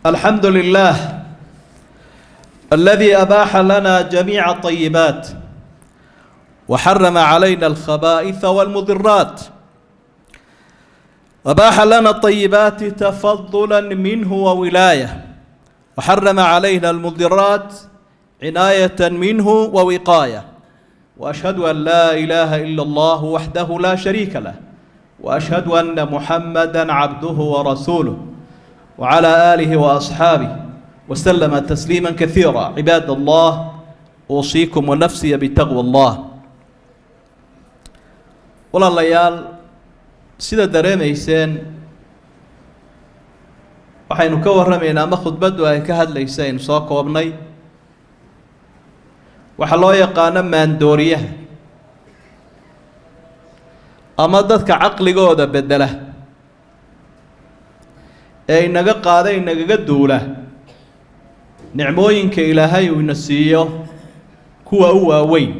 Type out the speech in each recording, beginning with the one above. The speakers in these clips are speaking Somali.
الحمد لله الذي أباح لنا جميع الطيبات وحرم علينا الخبائث والمضرات. أباح لنا الطيبات تفضلا منه وولاية، وحرم علينا المضرات عناية منه ووقاية. وأشهد أن لا إله إلا الله وحده لا شريك له، وأشهد أن محمدا عبده ورسوله وعلى آله وأصحابه وسلم تسليما كثيرا. عباد الله، أوصيكم ونفسي بتقوى الله. walaalayaal, sida dareemayseen waxaynu ka warramaynaa ama khudbaddu ay ka hadlaysa aynu soo koobnay waxa loo yaqaano maandooriyaha ama dadka caqligooda bedela ee inaga qaada inagaga duula nicmooyinka ilaahay uu ina siiyo kuwa u waaweyn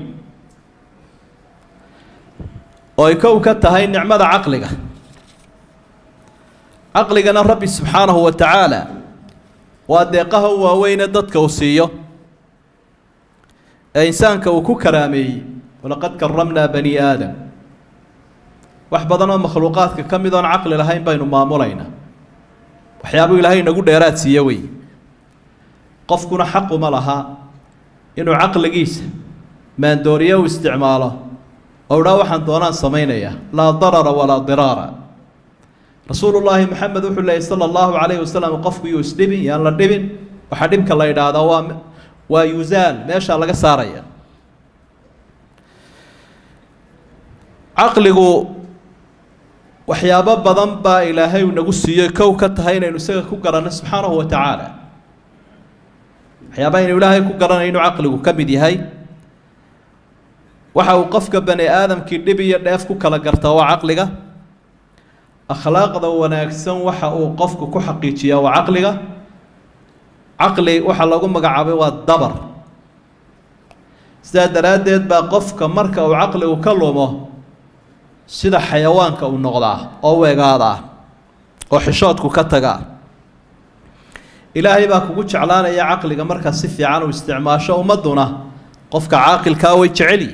oo ay kow ka tahay nicmada caqligana rabbi subxaanahu wa tacaala waa deeqaha u waaweyne dadka uu siiyo ee insaanka uu ku karaameeyey. walaqad karamnaa bani aadam. wax badan oo makhluuqaadka ka mid oon caqli lahayn baynu maamulaynaa. waxyaabuu ilaahay inagu dheeraad siiye wey. qofkuna xaquma laha inuu caqligiisa maandooriye u isticmaalo oo dhaa waxaan doonaan samaynayaa. laa darara walaa diraara. rasuulullaahi maxamed wuxuu leeyay sala allahu calayhi wasalam, qofku yuu isdhibin yaan la dhibin. waxaa dhibka la yidhaahdaa waa yuzaal, meeshaa laga saaraya. caqligu waxyaabo badan baa ilaahay uu nagu siiyey kow ka tahay inaynu isaga ku garanno subxaanahu wa tacaala. waxyaaba aynu ilaahay ku garanay inuu caqligu ka mid yahay. waxa uu qofka bani aadamkii dhib iyo dheef ku kala gartaa waa caqliga. akhlaaqda wanaagsan waxa uu qofku ku xaqiijiyaa waa caqliga. caqli waxa lagu magacaabay waa dabar. sidaa daraaddeed baa qofka marka uu caqligu ka lumo sida xayawaanka uu noqdaa oo weegaadaa oo xishoodku ka tagaa. ilaahay baa kugu jeclaanaya caqliga markaa si fiican u isticmaasho. ummadduna qofka caaqilkaa way jeceli.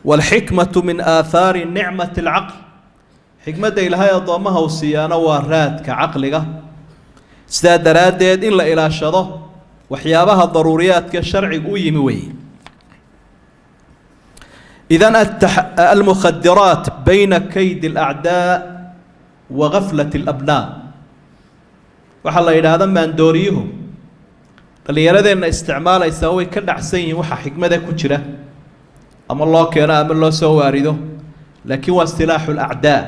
waalxikmatu min aathaari nicmati alcaql. xikmadda ilaahay addoommaha uu siiyaana waa raadka caqliga. sidaa daraaddeed in la ilaashado waxyaabaha daruuriyaadka sharcigu u yimi weeye. idan almukhadiraat bayna kaydi alacdaa wa gaflati alabnaa. waxaa la yidhaahda maandooriyuhu dhallinyaradeenna isticmaalaysaa way ka dhacsan yihiin waxa xikmada ku jira ama loo keeno ama loo soo waarido. laakiin waa silaaxu lacdaa.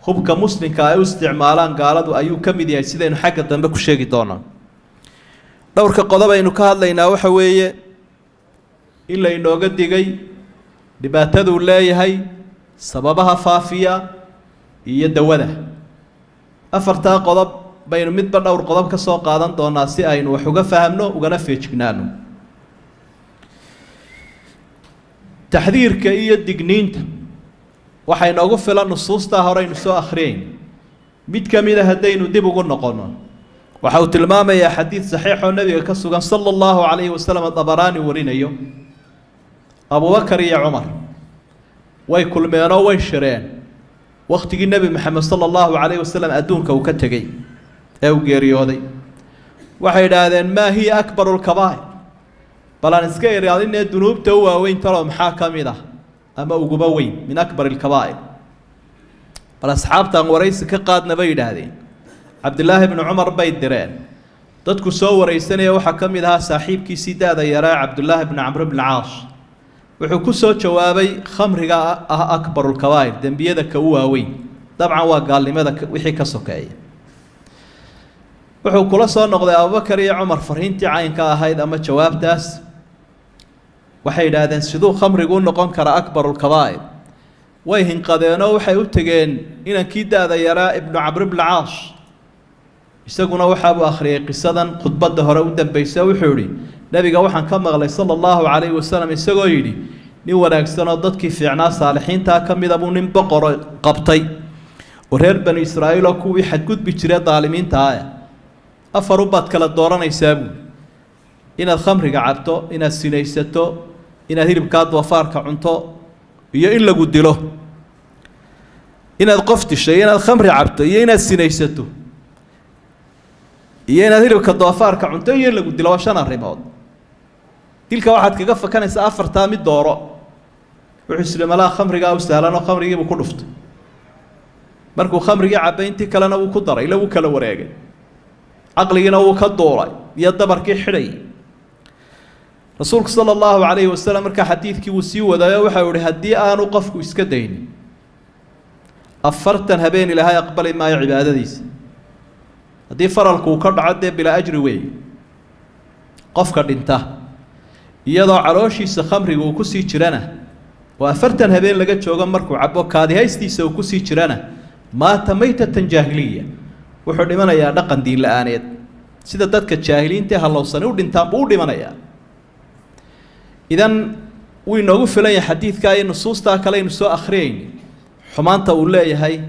hubka muslimka ay u isticmaalaan gaaladu ayuu ka mid yahay, sidaynu xagga dambe ku sheegi doonaa. dhowrka qodob aynu ka hadlaynaa waxa weeye in laynooga digay dhibaataduu leeyahay, sababaha faafiya iyo dawada. afartaa qodob baynu midba dhowr qodob ka soo qaadan doonaa si aynu wax uga fahamno ugana feejignaano. taxdiirka iyo digniinta waxaa inoogu filan nusuustaa horeynu soo akhriyeyn. mid ka mid a haddaynu dib ugu noqono, waxa uu tilmaamayaa xadiid saxiixoo nebiga ka sugan sala allahu calayhi wasalam, dabaraani warinayo. abubakar iyo cumar way kulmeenoo way shireen wakhtigii nebi maxamed sala allahu calayhi wasalam adduunka uu ka tegey ee uu geeriyooday. waxay idhaahdeen maa hiya akbaru lkabaa'ir. bal aan iska iraadinee dunuubta u waaweyn talo maxaa ka mid ah ama uguba weyn min akbar alkabaa'ir. bal asxaabtaan waraysi ka qaadna bay yidhaahdeen. cabdillaahi bnu cumar bay direen. dadku soo waraysanaya waxaa ka mid ahaa saaxiibkiisii da-da yaraa cabdullaahi bnu camr bn caas. wuxuu ku soo jawaabay khamriga ah akbarulkabaa'ir, dembiyada ka u waaweyn. dabcan waa gaalnimada wixii ka sokeeya. wuxuu kula soo noqday abubakar iyo cumar fariintii caynka ahayd ama jawaabtaas. waxay yidhaahdeen siduu khamrigu u noqon kara akbarulkabaa'ir. way hinqadeenoo waxay u tegeen inankii da-da yaraa ibnu camr bn caas. isaguna waxaabuu akhriyay qisadan khudbadda hore u dambaysa. wuxuu yidhi nebiga waxaan ka maqlay sala allahu calayhi wasalam isagoo yidhi, nin wanaagsanoo dadkii fiicnaa saalixiintaa ka mida buu nin boqoro qabtay oo reer bani israa'iil oo kuwii xadgudbi jiray daalimiinta ah أفر بات كلا الدوران يسابو إن الخمر قعبتو إن السينيستو إن هيرب كاد وفارك عنتو هي إلا قد له إن القفت الشيء إن الخمر عبتو هي إن السينيستو هي إن هيرب كاد وفارك عنتو هي إلا قد له عشان الرماد تلك واحد كقفة كان يسافر تامي الدورة وحسن ملا خمر قاو سهلان وخمر يجيبو كلفت مركو خمر يعب انت كلنا وكدر إلا وكلا وراجع عقلنا وكدورة يدبر كي حري رسولك صلى الله عليه وسلم مركا حديثك وسيو وذا وحاول هدي أنا وقفك ويسكدين أفرتن هبين لها يقبل ما عبادة ديس هدي فرلك وكرد عدي بلا أجر وي قفك انتهى يضع عروشي سخمري وكسي جرانه وأفرتن هبين لقد شوغان مركو عبو كادي هايستيسا وكسي جرانه ما تميتة جاهلية وحد من يا نقن دين لآنيت سيدا دادك الجاهلين تيها الله صنعود انتان بودي من يا إذن وينوغو فلان حديث كاي نصوص تاكالي نسو أخرين حمانتا ولاي هاي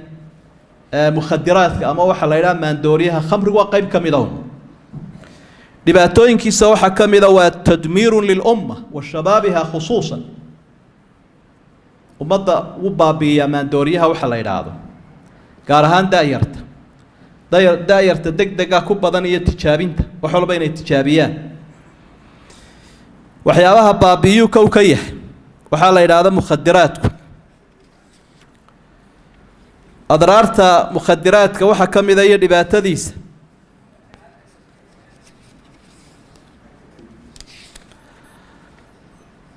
مخدرات أما وحا ليلان من دوريها خمر وقيب كميدون لباتوين كي سوحا كميدا وتدمير للأمة وشبابها خصوصا ومضى وبابي من دوريها وحا ليلان قارهان دايرت دقدقا كبضانية تجابينتا وحول بين التجابيان وحيابها بابيو كوكيه وحال إلى مخدراتكم أضرارت مخدراتك وحا كم إذا يدبات ديس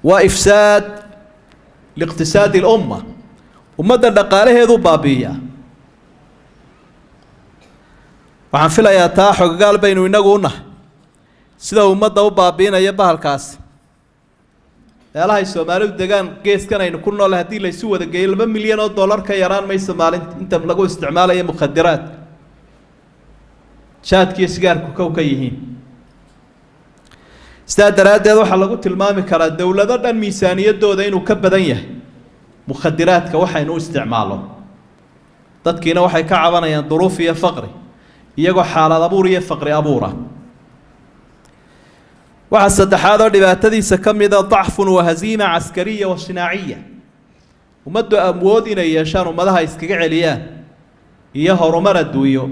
وإفساد لاقتصاد الأمة ومدى النقاله ذو بابية وعن فلا يتاحق قال بينو إنقونا سيدا ومدى وبابين يبها الكاس يالله السومالي دقان قيس كان ينكون له هدي لا يسوى دقيل $1 مليون كيران ما يسمال انت ملقوا استعمال اي مخدرات شاد كي سيجار كوكايهين استادرات هذا waxa lagu tilmaami karaa dawlado dhan miisaaniyadooda inuu ka badan yahay mukhadiraadka waxa inuu isticmaalo dadkiina waxay ka cabanayaan duruuf iyo faqri iyagoo xaalad abuur iyo faqri abuura waxa saddexaad oo dhibaatadiisa kamida ضعف وهزيمه عسكريه وصناعيه umadu awood inay yeeshaan umadaha iskaga celiyaan iyo horumar adduunyo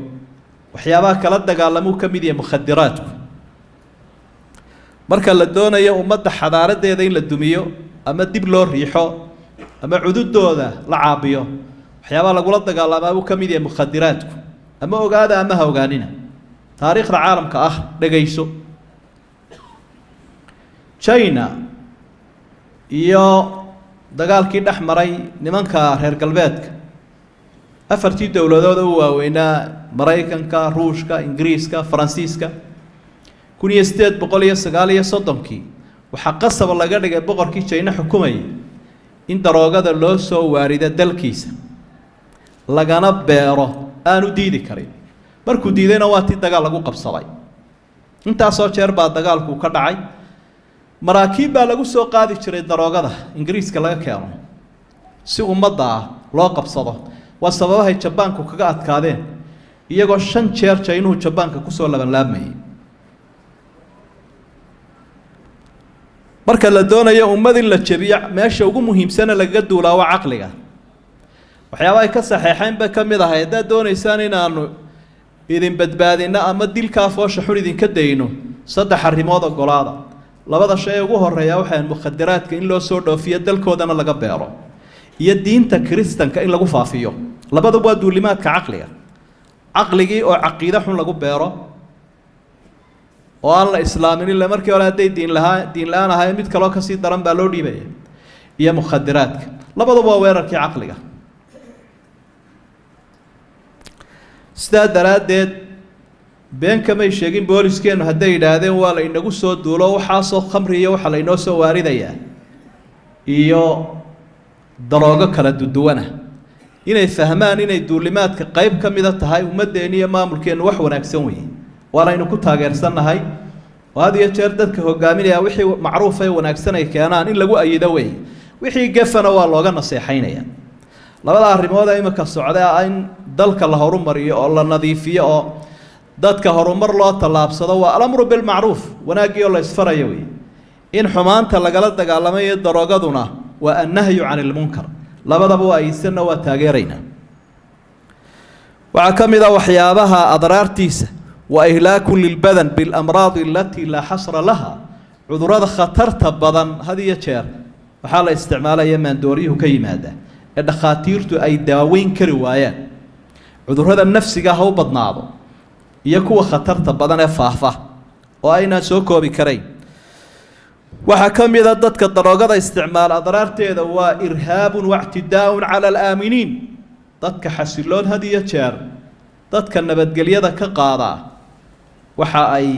waxyaabaha kala dagaalamo kamid yahay mukhadiraadku marka la doonayo umada xadaaradeeda in la dumiyo ama dib loo riixo ama cududooda la caabiyo waxyaabaha lagu la dagaalamo kamid yahay mukhadiraadku ama ogaada ama ha ogaanina taariikhda caalamka dhageyso China iyo dagaalkii dhaxmaray nimanka reer galbeedka afartii dawladood oo waaweynaa Mareykanka, Ruushka, Ingiriiska, Faransiiska 1839 waxa qasab laga dhigay boqorkii China xukumayay in daroogada loo soo waarido dalkiisa lagana beero aanu diidi karin markuu diidayna waa tii dagaal lagu qabsaday intaas oo jeer baa dagaalku ka dhacay maraakiib baa lagu soo qaadi jiray daroogada Ingiriiska laga keeno si ummadda loo qabsado waa sababaha Jabaanku kaga adkaadeen iyagoo 5 jeer China Jabaanka ku soo laban laabmay marka la doonayo ummadin la jabiyo meesha ugu muhiimsan laga duulaa waa aqliga waxyaabaha ka saxeexeen ba kamid ah hadaa doonaysaan inaanu idin badbaadina ama dilka foosha xun idin ka dayno saddex arrimood ogolaada labada shay ugu horeeya waxa mukhadaraadka in loo soo dhoofiyo dalkoodana laga beero iyo diinta kristanka in lagu faafiyo labada waa duulimaadka aqligi oo aqeeda xun lagu beero oo aan la islaamin illa markii hore haday diin la'aan ahay mid kale oo ka sii daran baa loo dhiibay iyo mukhadaraadka labada waa weerarkii aqliga sidaa daraadeed been kama sheegin booliiskeenu haday yiraahdeen waa la inagu soo duulo waxa soo khamri iyo waxa la inoo soo waaridaya iyo daroogo kala duduwana inay fahmaan inay duulimaadka qayb kamid tahay ummadeena iyo maamulkeenu wax wanaagsan weey wala inuu ku taageersanahay waadiyo jeer dadka hogaaminaya wixii macruuf ay wanaagsan ay keenaan in lagu ayido weey wixii gafana waa looga naseexaynaya labada arrimood ay imaka socdaa in dalka la horumariyo oo la nadiifiyo oo dadka horumar loo tallaabsado waa alamru bilmacruuf wanaagii oo la isfarayo wey in xumaanta lagala dagaalamayo daroogaduna waa annahyu can ilmunkar labadaba waa aysanna waa taageeraynaa waxaa ka mid a waxyaabaha adraartiisa wa ihlaakun lilbadan bilamraadi alatii laa xasra laha cudurrada khatarta badan had iyo jeer waxaa la isticmaalaya maandooryuhu ka yimaada ee dhakhaatiirtu ay daaweyn kari waayaan cudurrada nafsiga ha u badnaado iyo kuwa khatarta badan ee faafa oo aynaan soo koobi karayn waxaa ka mid a dadka daroogada isticmaala adraarteeda waa irhaabun wactidaa'un cala alaaminiin dadka xasiloon had iyo jeer dadka nabadgelyada ka qaadaa waxa ay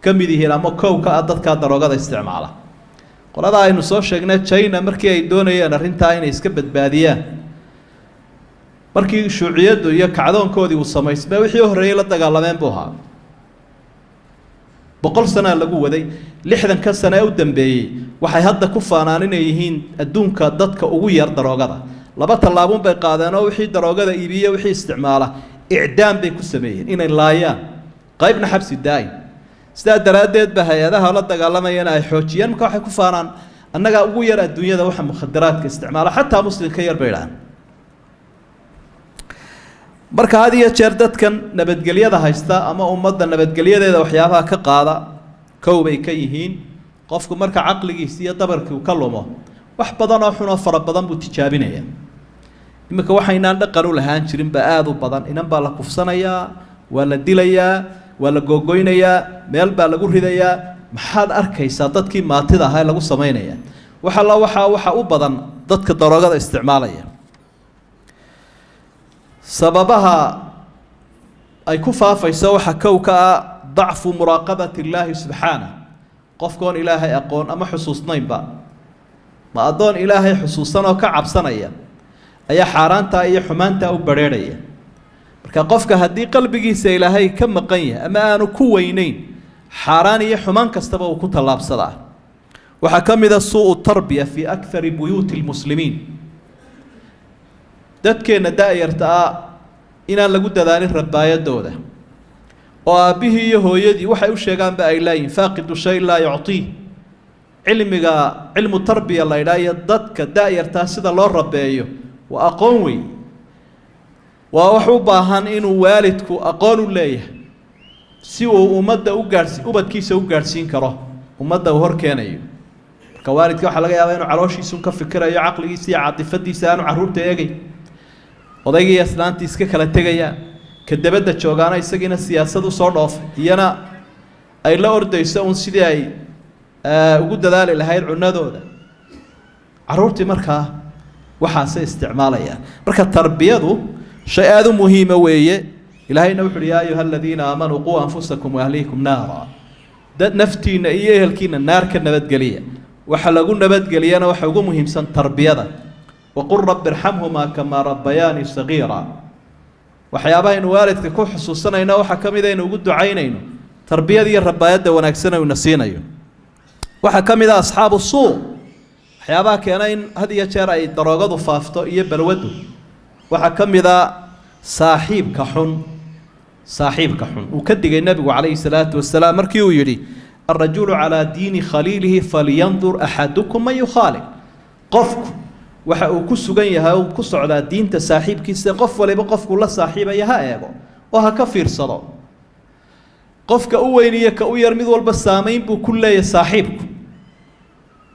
ka mid yihiin ama kow ka ah dadka daroogada isticmaala qolada aynu soo sheegnay China markii ay doonayeen arrintaa inay iska badbaadiyaan markii shuuciyadu iyo kacdoonkoodii uu samaysmay wixii horreeyay la dagaalameen buu ahaa 100 sano lagu waday 60 sano u dambeeyay waxay hadda ku faanaan inay yihiin adduunka dadka ugu yar daroogada laba tallaabo bay qaadeen oo wixii daroogada iibiyo wixii isticmaala icdaam bay ku sameeyeen inay laayaan qaybna xabsi daa'im sidaa daraadeed ba hay'adaha la dagaalamayeen ay xoojiyeen marka waxay ku faanaan annaga ugu yar adduunyada waxa mukhadaraadka isticmaala xataa muslimka yar baydaan marka had iyo jeer dadkan nabadgelyada haysta ama ummadda nabadgelyadeeda waxyaabaha ka qaada kow bay ka yihiin qofku marka caqligiisa iyo dabarkii uu ka lumo wax badan oo xun oo fara badan buu tijaabinayaa iminka waxaynaan dhaqan u lahaan jirin ba aad u badan inan baa la kufsanayaa waa la dilayaa waa la googoynayaa meel baa lagu ridayaa maxaad arkaysaa dadkii maatida ahaa lagu sameynaya waxa u badan dadka daroogada isticmaalaya sababaha ay ku faafayso waxa kow ka ah dacfu muraaqabati illaahi subxaana qofkoon ilaahay aqoon ama xusuusnaynba ma addoon ilaahay xusuusan oo ka cabsanaya ayaa xaaraanta iyo xumaanta u bareeraya marka qofka haddii qalbigiisa ilaahay ka maqan yahay ama aanu ku weynayn xaaraan iyo xumaan kastaba uu ku tallaabsadaa waxaa ka mid a suu tarbiya fi akthari buyuuti lmuslimiin dadkeena daayarta ah inaan lagu dadaalin rabaayadooda oo aabihii iyo hooyadii waxay u sheegaanba ay laayiin faaqidu shay laa yuctii cilmu tarbiya la idhaa iyo dadka daayartaa sida loo rabeeyo waa aqoon wey waa wax u baahan inuu waalidku aqoon u leeyahay si uu ummadda ubadkiisa u gaadhsiin karo ummadda uu hor keenayo marka waalidka waxaa laga yaabaa inuu calooshiisun ka fikirayo caqligiisa iyo catifadiisa aanu carruurta eegay odaygii islaantii iska kala tegayaan ka dabadda joogaana isagiina siyaasad u soo dhoofay iyana ay la ordayso un sidii ay ugu dadaali lahayd cunadooda carruurtii markaa waxaasay isticmaalayaan marka tarbiyadu shay aad u muhiima weeye ilaahayna wuxu uhi yaa ayuha aladiina aamanuu quu anfusakum waahliikum naara dad naftiina iyo ehelkiina naar ka nabadgeliya waxa lagu nabadgeliyana waxa ugu muhiimsan tarbiyada waqul rabbi irxamhumaa kamaa rabbayaanii sagiira waxyaabaha aynu waalidka ku xusuusanayno waxaa ka mid aynu ugu ducaynayno tarbiyada iyo rabaayadda wanaagsan aynu siinayo waxaa ka mid ah asxaabu suu waxyaabaha keena in had iyo jeer ay daroogadu faafto iyo balwadu waxaa ka mid ah saaxiibka xun uu ka digay nabigu calayhi salaatu wasalaam markii uu yidhi alrajulu calaa diini khaliilihi falyandur axadukum man yukhaalib qofku waxa uu ku sugan yahay uu ku socdaa diinta saaxiibkiisa qof waliba qofku la saaxiibaya ha eego oo ha ka fiirsado qofka u weyn iyo ka u yar mid walba saameyn buu ku leeyahay saaxiibku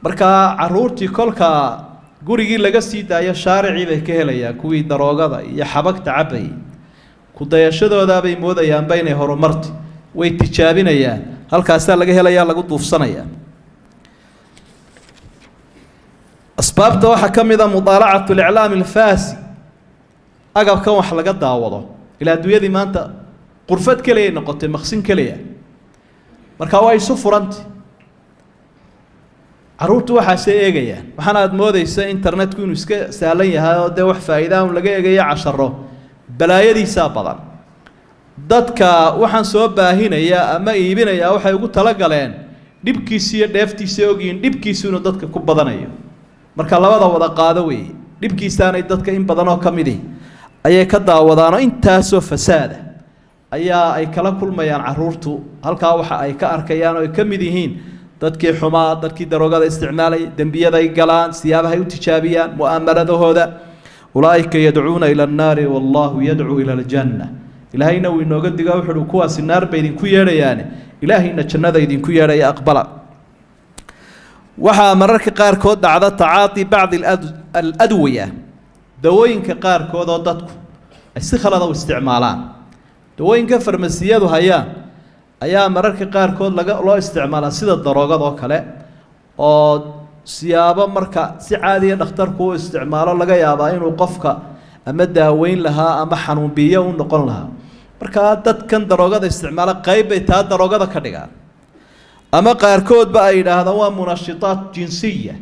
marka carruurtii kolka gurigii laga sii daayo shaaricii bay ka helayaan kuwii daroogada iyo xabagta cabayay ku dayashadoodaa bay moodayaanba inay horumarti way tijaabinayaan halkaasaa laga helayaa lagu duufsanayaa asbaabta waxaa ka mid a mudaalacatu liclaami alfaasi agabkan wax laga daawado ilaa adduunyadii maanta qurfad keliya noqotay maqsin keliya marka waa isu furanti carruurtu waxaasay eegayaan waxaana aada moodaysa internetku inuu iska sahlan yahay oo dee wax faa'iidaa un laga eegayo casharo balaayadiisaa badan dadka waxaan soo baahinaya ama iibinaya waxay ugu talagaleen dhibkiisa iyo dheeftiisa ogyihiin dhibkiisu inuu dadka ku badanayo marka labada wada qaado weeye dhibkiisaanay dadka in badan oo ka midi ayay ka daawadaanoo intaasoo fasaada ayaa ay kala kulmayaan caruurtu halkaa waxa ay ka arkayaan oo ay ka mid yihiin dadkii xumaa dadkii daroogada isticmaalay dembiyada ay galaan siyaabaha ay u tijaabiyaan mu'amaladahooda ulaa'ika yadcuuna ila annaari wallahu yadcuu ila aljanna ilaahayna wuu inooga digaa wuxuu kuwaasi naar bay idinku yeedhayaane ilaahayna jannada idinku yeedhaya aqbala waxaa mararka qaarkood dhacda tacaati bacdi aladwiya dawooyinka qaarkood oo dadku ay si khalada u isticmaalaan dawooyinka farmasiyadu hayaan ayaa mararka qaarkood loo isticmaalaa sida daroogada oo kale oo siyaabo marka si caadiya dhakhtarku u isticmaalo laga yaabaa inuu qofka ama daaweyn lahaa ama xanuun biyo u noqon lahaa markaa dadkan daroogada isticmaala qayb bay taa daroogada ka dhigaan ama qaarkoodba ay yidhaahdaan waa munashitaat jinsiya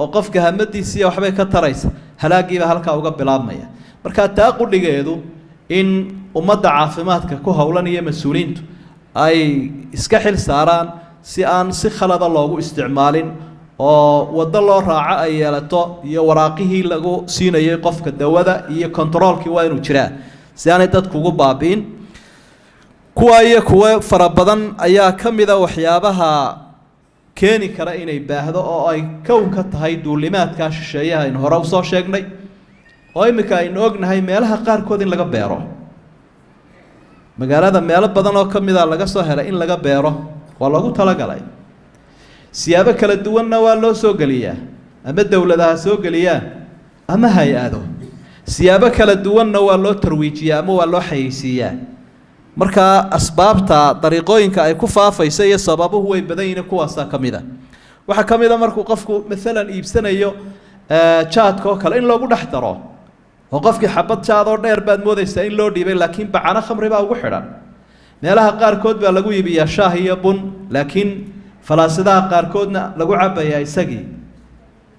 oo qofka hamadiisiiya waxbay ka taraysa halaagiiba halkaa uga bilaabmaya markaa taa qudhigeedu in ummadda caafimaadka ku howlan iyo mas-uuliyiintu ay iska xil saaraan si aan si khalada loogu isticmaalin oo waddo loo raaco ay yeelato iyo waraaqihii lagu siinayay qofka dawada iyo kontaroolkii waa inuu jiraa si aanay dadku ugu baabi'in kuwa iyo kuwa fara badan ayaa ka mida waxyaabaha keeni kara inay baahdo oo ay kow ka tahay duulimaadkaa shisheeyaha aynu hore usoo sheegnay oo iminka aynu ognahay meelaha qaarkood in laga beero magaalada meelo badan oo ka mida laga soo helay in laga beero waa loogu talagalay siyaabo kala duwanna waa loo soo geliyaa ama dowladaha soo geliyaan ama hay-ado siyaabo kala duwanna waa loo tarwiijiyaa ama waa loo xayeysiiyaa markaa asbaabta dariiqooyinka ay ku faafaysa iyo sababuhu way badan yihiin kuwaasaa ka mid a waxaa ka mid a markuu qofku maalan iibsanayo jaadka oo kale in loogu dhex daro oo qofkii xabad jaad oo dheer baad moodaysaa in loo dhiibay laakiin bacano khamri baa ugu xidhan meelaha qaarkood baa lagu iibiyaa shaah iyo bun laakiin falaasidaha qaarkoodna lagu cabayaa isagii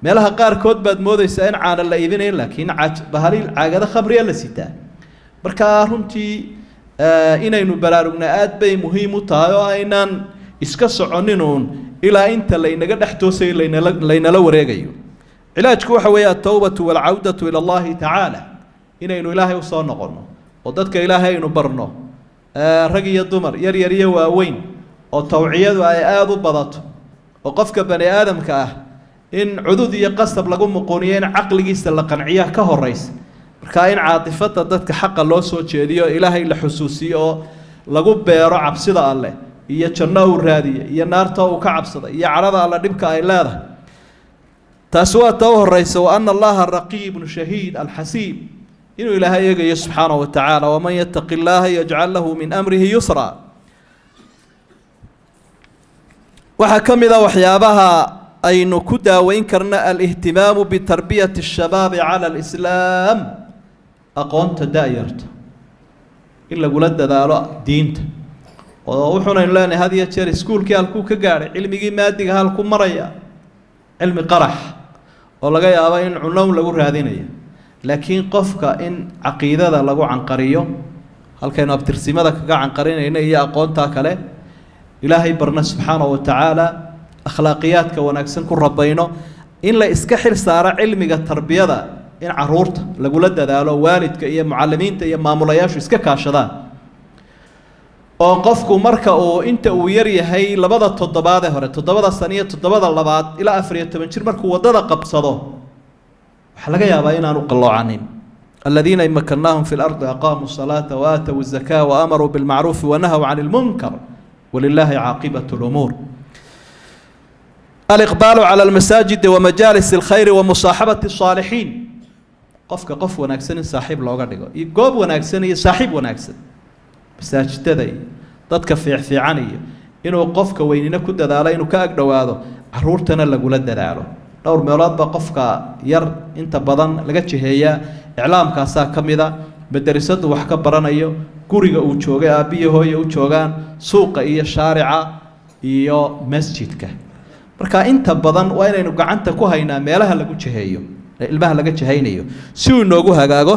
meelaha qaarkood baad moodaysaa in caana la iibinayn laakiin bahaliil caagada khamriya la sitaa markaa runtii inaynu baraarugnaa aad bay muhiim u tahay oo aynaan iska soconin uun ilaa inta laynaga dhex toosayo laynala wareegayo cilaajku waxa weeye altawbatu waalcawdatu ila allahi tacaala inaynu ilaahay usoo noqonno oo dadka ilaahay aynu barno rag iyo dumar yar yar iyo waaweyn oo tawciyadu ay aada u badato oo qofka bani aadamka ah in cudud iyo qasab lagu muquuniyo in caqligiisa la qanciya ka horeysa markaa in caatifada dadka xaqa loo soo jeediyo ilaahay la xusuusiyo oo lagu beero cabsida alleh iyo janno uu raadiya iyo naarta uu ka cabsada iyo cadhada alle dhibka ay leedahay taasi waa ta u horeysa wa ana allaha raqiibun shahiid alxasiib inuu ilaahay eegayo subxaanahu wa tacaala waman yattaqi illaaha yajcal lahu min amrihi yusra waxaa ka mid a waxyaabaha aynu ku daaweyn karna alihtimaamu bitarbiyati الshabaabi cala alislaam aqoonta da-yarta in lagula dadaalo diinta oo wuxuunaynu leenahay had iyo jeer iskuulkii halkuu ka gaadhay cilmigii maadiga halku maraya cilmi qarax oo laga yaabo in cunown lagu raadinayo laakiin qofka in caqiidada lagu canqariyo halkaynu abtirsimada kaga canqarinayna iyo aqoontaa kale ilaahay barna subxaanahu wa tacaala akhlaaqiyaadka wanaagsan ku rabayno in la iska xil saaro cilmiga tarbiyada in caruurta lagula dadaalo waalidka iyo mucalimiinta iyo maamulayaashu iska kaashadaan oo qofku marka uu inta uu yar yahay labada toddobaad ee hore 7 sano iyo 7 labaad ilaa 14 jir markuu wadada qabsado waxa laga yaabaa inaanu qaloocanin alladina imakannahum fil ardi aqamu salata wa atu zakaa wa amaru bil ma'ruf wa nahaw 'anil munkar walillahi 'aqibatu al-umur الإقبال على المساجد ومجالس الخير ومصاحبة الصالحين قف وناكسن صاحب لوغا دغو يغوب وناكسن يا صاحب وناكسن مساجدتي dadka fiicfiicaniyo inuu qofka weynina ku dadaalo inuu ka ag dhawaado caruurtana lagu la dadaalo dhowr meelood ba qofka yar inta badan laga jiheeyaa iclaamkaasa kamida madrasadu wax ka baranayo guriga uu joogay aabiyo hooyo u joogaan suuqa iyo shaarica iyo masjidka marka inta badan waa inaynu gacanta ku haynaa meelaha lagu jiheeyo ilmaha laga jiheynayo si uu noogu hagaago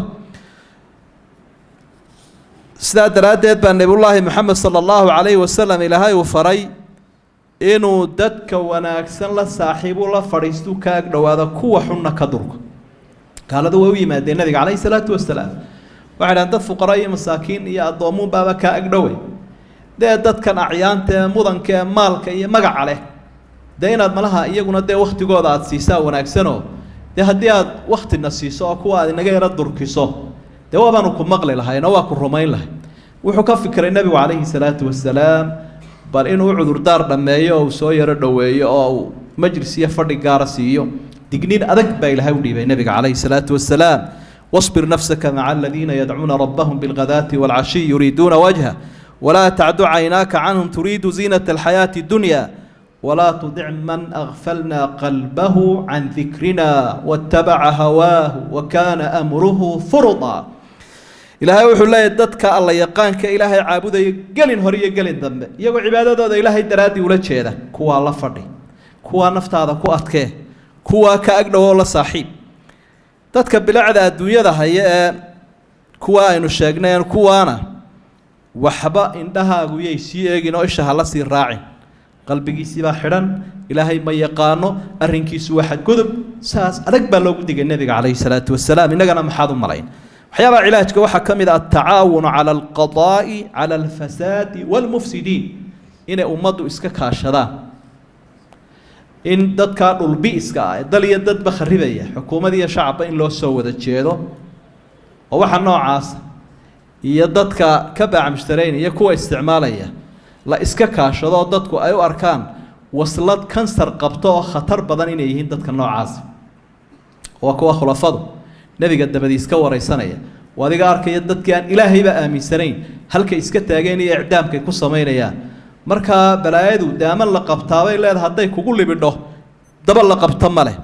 sidaa daraaddeed baa nabiyullaahi maxamed sala allahu calayhi wasalam ilaahay uu faray inuu dadka wanaagsan la saaxiibu la fadhiistu ka ag dhowaado kuwa xunna ka durko gaaladu way u yimaadeen nabiga calayhi salaatu wasalaam waxaan dad fuqara iyo masaakiin iyo adoomo baaba ka agdhoway dadkan acyaanta mudanka maalka iyo magaca leh inaad malaha iyaguna waqtigooda aad siisaa wanaagsano haddii aad waqtina siiso oo kuwa aad inaga yara durkiso waabaanu ku maqli lahayn oo waa ku rumayn lahay wuxuu ka fikiray nabigu calayhi salaatu wasalaam bal inuu cudurdaar dhameeyo oo soo yaro dhoweeyo oo majlis iyo fadhi gaara siiyo digniin adag baa ilaahay u dhiibay nabiga calayhi salaatu wasalaam واصبر نفسك مع الذين يدعون ربهم بالغداة والعشي يريدون وجهه ولا تعد عيناك عنهم تريد زينة الحياة الدنيا ولا تطع من أغفلنا قلبه عن ذكرنا واتبع هواه وكان أمره فرطا إلهي وحو الله يددك الله يقانك إلهي عابده يقلن هرية قلن ذنب يقول عبادة هذا إلهي درادي ولا شيء كوا الله فردي كوا نفط هذا كوا أتكيه كوا كأقله والله صاحب dadka bilacda adduunyada haya kuwa aynu sheegnay kuwaana waxba indhahaagu yay sii eegin oo isha hala sii raacin qalbigiisa baa xiran ilaahay ma yaqaano arrinkiisu waxa gudub saas adag baa loogu digay nabiga calayhi salaatu wasalaam inagana maxaad u malayn waxyaaba cilaajka waxa kamid ah tacaawun ala alqadaa'i ala alfasaadi walmufsidiin inay ummadu iska kaashadaan in dadka dhulbi iska ah dal iyo dadba kharibaya xukuumadda iyo shacabka in loo soo wada jeedo oo waxa noocaas iyo dadka ka baacmishtareyn iyo kuwa isticmaalaya la iska kaashado dadku ay u arkaan waslad kansar qabto oo khatar badan inay yihiin dadka noocaas waa kuwa khulafadu nabiga dabadiis ka wareysanaya wadiga arkaya dadkii aan ilaahayba aaminsanayn halka iska taageen iyo icdaamka ku sameynayaan marka balaayadu daaman la qabtaabay leedahay haday kugu libidho daba la qabta male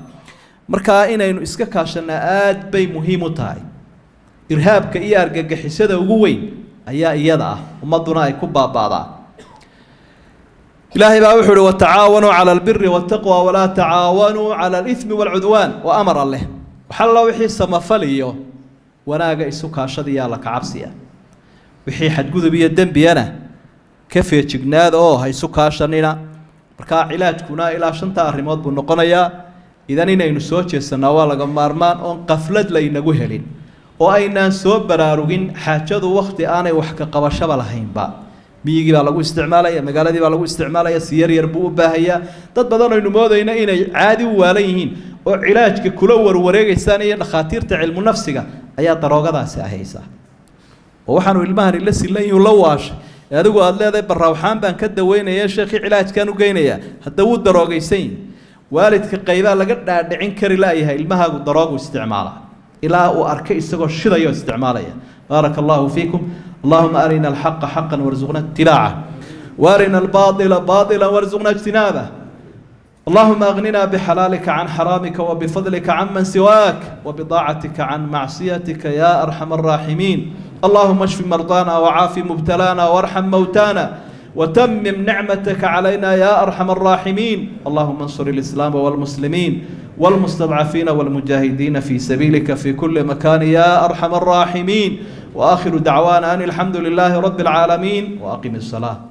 marka inaynu iska kaashana aad bay muhiim u tahay irhaabka iyo argagixisada ugu weyn ayaa iyada ah ummaduna ay ku baabaadaa ilaahay baa wuxuu wa tacaawanu ala albirri wattaqwa wala tacaawanu ala alithmi walcudwan wa amara leh waxa la wixii samafaliyo wanaaga isu kaashadiya la kacabsiya wixii xadgudub iyo dambiyana كيف جناد هاي سكاشنينا مركا علاجكنا إلى شنطة الرماد بالنقنية إذا نينا ينسوش السنوات لجمارمان أن قفلت لي نجوهلين وأين نسوب براروجين حاجة وقت أنا وحكي قباشة بالهين با بيجي بالجو استعماله يا مقالة دي بالجو استعماله يا سير يربو بهيا تبدأنا ينموذ هنا إن عادي وعليهين وعلاجك كله وروريج الثانية خاطير تعلم نفسك أي طرقة ذا سهيسة وحنو المهر اللي سلين يلواش adigu aad leedahay barrawxaan baan ka daweynaya sheekhi cilaajkan u geynaya hadda uu daroogaysan waalidka qayba laga dhaadhicin kari laayahay ilmahaagu daroogu isticmaala ilaa uu arkay isagoo shidayo isticmaalaya barakallahu fiikum allahumma arina alhaqqa haqqan warzuqna ittibaa'a warina albaatila baatilan warzuqna ijtinaaba اللهم أغننا بحلالك عن حرامك وبفضلك عمن سواك وبطاعتك عن معصيتك يا أرحم الراحمين اللهم اشف مرضانا وعاف مبتلانا وارحم موتانا وتمم نعمتك علينا يا أرحم الراحمين اللهم انصر الإسلام والمسلمين والمستضعفين والمجاهدين في سبيلك في كل مكان يا أرحم الراحمين وآخر دعوانا أن الحمد لله رب العالمين وأقم الصلاة